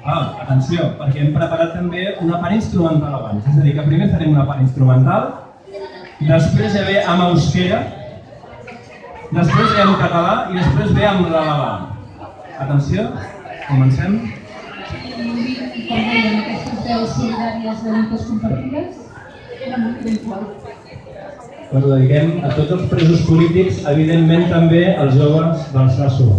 Atenció, perquè hem preparat també una part instrumental abans. És a dir, que primer farem una part instrumental, després ve amb euskera, després ve amb català i després ve amb l'alabà. Atenció, comencem. Com dèiem, aquestes veus solidàries de lluites compartides era molt habitual. Ho dediquem a tots els presos polítics, evidentment també als joves del SASU.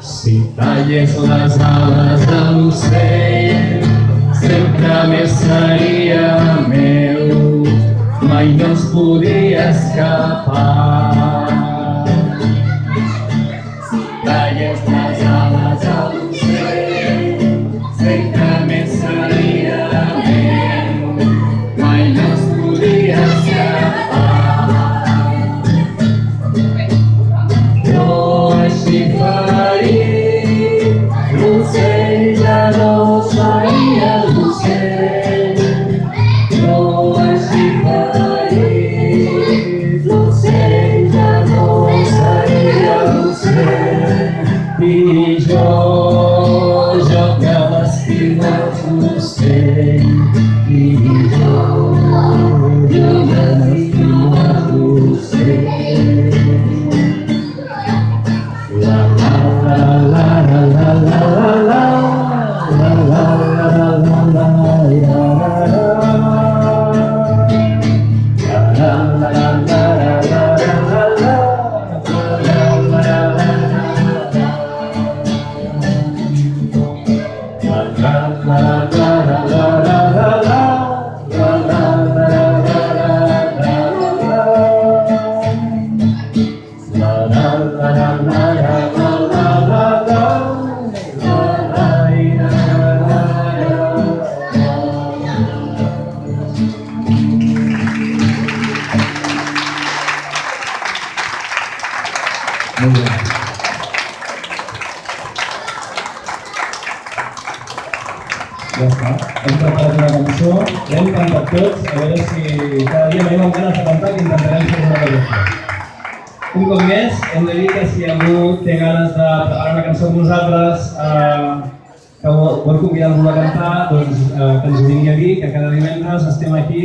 Si talles les ales de l'ocell, sempre més seria meu, mai no es podia escapar. Si talles les ales de l'ocell, sempre més seria meu, mai no es podia escapar. No així faria, l'ocell ja no seria l'ocell. No així faria, l'ocell ja no seria l'ocell. I jo que m'estimo l'ocell, i jo que m'estimo l'ocell. La la la la la la la la la la Ja està, hem preparat una cançó, l'hem cantat tots, a veure si cada dia venim amb ganes de cantar i intentarem fer una cançó. Un cop més, hem de dir que si algú té ganes de preparar una cançó amb nosaltres, que vol convidar algú a cantar, doncs que ens ho vingui a dir, que cada divendres estem aquí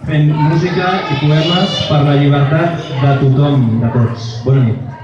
fent música i poemes per la llibertat de tothom, de tots. Bona nit.